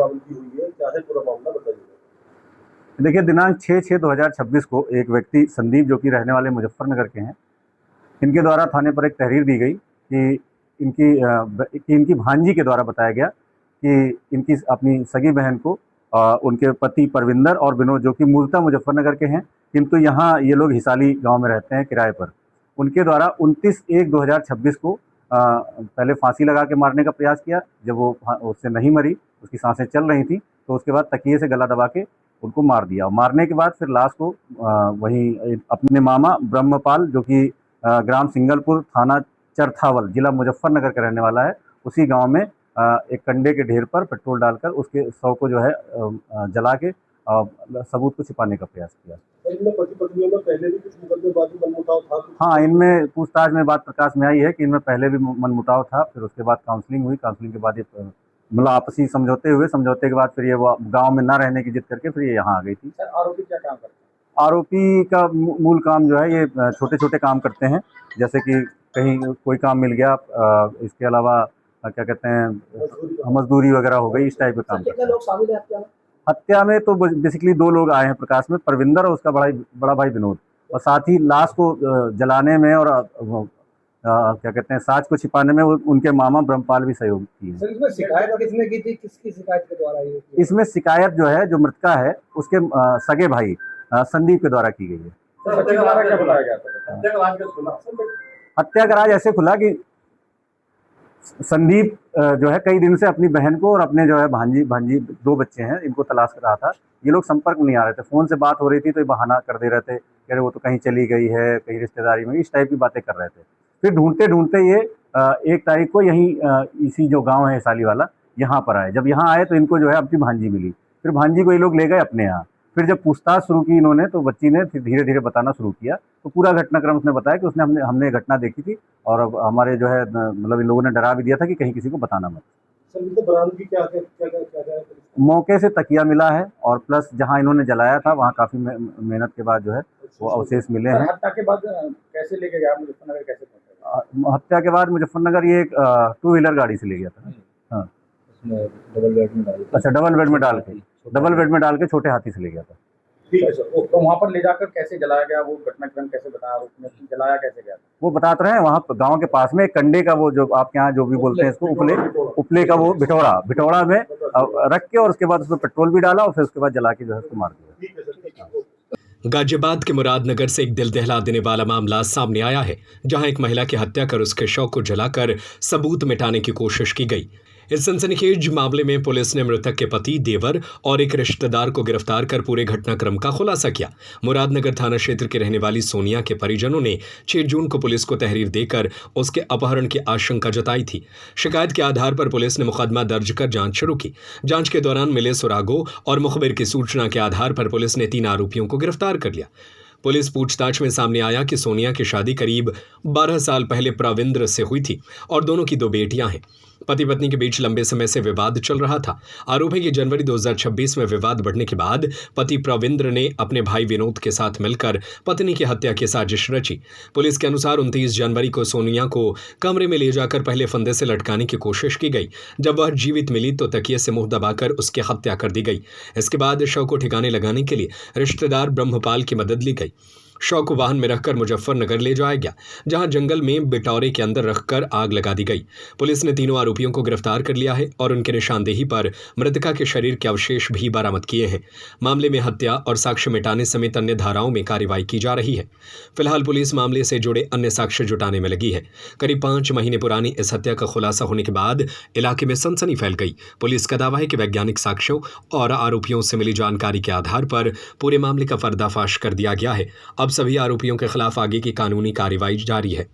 बरामद की हुई है, क्या है पूरा मामला बताइए। देखिए, दिनांक 6/6/2026 को एक व्यक्ति संदीप, जो कि रहने वाले मुजफ्फरनगर के हैं, इनके द्वारा थाने पर एक तहरीर दी गई कि इनकी भांजी के द्वारा बताया गया कि इनकी अपनी सगी बहन को उनके पति परविंदर और विनोद, जो कि मूलतः मुजफ्फरनगर के हैं, किंतु यहाँ ये लोग हिसाली गांव में रहते हैं किराए पर, उनके द्वारा 29/1/2026 को पहले फांसी लगा के मारने का प्रयास किया। जब वो उससे नहीं मरी, उसकी सांसें चल रही थी, तो उसके बाद तकिए से गला दबा के उनको मार दिया। मारने के बाद फिर लाश को वहीं अपने मामा ब्रह्मपाल, जो कि ग्राम सिंगलपुर, थाना चरथावल, जिला मुजफ्फरनगर का रहने वाला है, उसी गांव में एक कंडे के ढेर पर पेट्रोल डालकर उसके शव को जो है जला के सबूत को छिपाने का प्रयास किया। इनमें पति पत्नियों में पहले भी कुछ मुकदमेबाजी मनमुटाव था? हाँ, इनमें पूछताछ में बात प्रकाश में आई है कि इनमें पहले भी मनमुटाव था। फिर उसके बाद काउंसलिंग हुई, काउंसलिंग के बाद ये मतलब आपसी समझौते हुए, समझौते के बाद फिर ये वो गांव में ना रहने की जिद करके फिर ये यहाँ आ गई थी। सर, आरोपी क्या काम करते हैं? आरोपी का मूल काम जो है, ये छोटे छोटे काम करते हैं, जैसे कि कहीं कोई काम मिल गया, इसके अलावा क्या कहते हैं, मजदूरी वगैरह हो गई, इस टाइप के काम करते हैं। लोग शामिल है हत्या में? हत्या में तो बेसिकली 2 लोग आए हैं प्रकाश में, परविंदर और उसका बड़ा भाई विनोद, और साथ ही लाश को जलाने में और क्या कहते हैं, साज को छिपाने में उनके मामा ब्रह्मपाल भी सहयोग किए। सर, इसमें शिकायत किसने की थी, किसकी शिकायत के द्वारा ये? इसमें शिकायत जो है, जो मृतका है, उसके सगे भाई संदीप के द्वारा की गई है। क्या बताया गया था? हत्या का राज ऐसे खुला कि संदीप जो है कई दिन से अपनी बहन को और अपने जो है भांजी 2 बच्चे हैं, इनको तलाश कर रहा था। ये लोग संपर्क में नहीं आ रहे थे, फ़ोन से बात हो रही थी तो ये बहाना कर दे रहे थे, कह रहे वो तो कहीं चली गई है, कहीं रिश्तेदारी में, इस टाइप की बातें कर रहे थे। फिर ढूंढते ढूंढते ये 1 तारीख को यहीं इसी जो गाँव है हिसाली वाला, यहाँ पर आए। जब यहाँ आए तो इनको जो है अपनी भांजी मिली। फिर भांजी को ये लोग ले गए अपने यहाँ। फिर जब पूछताछ शुरू की इन्होंने, तो बच्ची ने फिर धीरे धीरे बताना शुरू किया। तो पूरा घटनाक्रम उसने बताया कि हमने घटना देखी थी, और अब हमारे जो है मतलब इन लोगों ने डरा भी दिया था कि कहीं किसी को बताना मत। सर, इनको बरामदगी क्या? मौके से तकिया मिला है, और प्लस जहां इन्होंने जलाया था वहां काफ़ी मेहनत के बाद जो है वो अवशेष मिले हैं। हत्या के बाद कैसे लेके गया मुजफ्फरनगर, कैसे पहुंचा? हत्या के बाद मुजफ्फरनगर ये एक 2 व्हीलर गाड़ी से ले गया था। हाँ, डबल बेड में डाल? अच्छा, डबल बेड में डाल के छोटे हाथी से ले गया था। ठीक है सर। तो वहाँ पर ले जाकर कैसे जलाया गया, वो घटनाक्रम कैसे बताया, उसमें जलाया कैसे गया? वो बताते रहे हैं। वहाँ गांव के पास में एक कंडे का, वो जो आपके यहाँ जो भी बोलते हैं इसको, उपले का वो भिटौड़ा में रख के, और उसके बाद उसमें पेट्रोल भी डाला, और फिर उसके बाद जला के जो है उसको मार दिया। गाजियाबाद के मुरादनगर से एक दिल दहला देने वाला मामला सामने आया है, जहां एक महिला की हत्या कर उसके शव को जलाकर सबूत मिटाने की कोशिश की गई। इस सनसनीखेज मामले में पुलिस ने मृतक के पति, देवर और एक रिश्तेदार को गिरफ्तार कर पूरे घटनाक्रम का खुलासा किया। मुरादनगर थाना क्षेत्र के रहने वाली सोनिया के परिजनों ने 6 जून को पुलिस को तहरीर देकर उसके अपहरण की आशंका जताई थी। शिकायत के आधार पर पुलिस ने मुकदमा दर्ज कर जांच शुरू की। जांच के दौरान मिले सुरागों और मुखबिर की सूचना के आधार पर पुलिस ने 3 आरोपियों को गिरफ्तार कर लिया। पुलिस पूछताछ में सामने आया कि सोनिया की शादी करीब 12 साल पहले प्रविंद्र से हुई थी और दोनों की 2 बेटियां हैं। पति पत्नी के बीच लंबे समय से विवाद चल रहा था। आरोप है कि जनवरी 2026 में विवाद बढ़ने के बाद पति प्रविंद्र ने अपने भाई विनोद के साथ मिलकर पत्नी की हत्या की साजिश रची। पुलिस के अनुसार 29 जनवरी को सोनिया को कमरे में ले जाकर पहले फंदे से लटकाने की कोशिश की गई। जब वह जीवित मिली तो तकिए से मुंह दबाकर उसकी हत्या कर दी गई। इसके बाद शव को ठिकाने लगाने के लिए रिश्तेदार ब्रह्मपाल की मदद ली गई। शव को वाहन में रखकर मुजफ्फरनगर ले जाया गया, जहां जंगल में बिटौरे के अंदर रखकर आग लगा दी गई। पुलिस ने तीनों आरोपियों को गिरफ्तार कर लिया है और उनके निशानदेही पर मृतका के शरीर के अवशेष भी बरामद किए हैं। मामले में हत्या और साक्ष्य मिटाने समेत अन्य धाराओं में कार्रवाई की जा रही है। फिलहाल पुलिस मामले से जुड़े अन्य साक्ष्य जुटाने में लगी है। करीब 5 महीने पुरानी इस हत्या का खुलासा होने के बाद इलाके में सनसनी फैल गई। पुलिस का दावा है कि वैज्ञानिक साक्ष्यों और आरोपियों से मिली जानकारी के आधार पर पूरे मामले का पर्दाफाश कर दिया गया है। अब सभी आरोपियों के खिलाफ आगे की कानूनी कार्रवाई जारी है।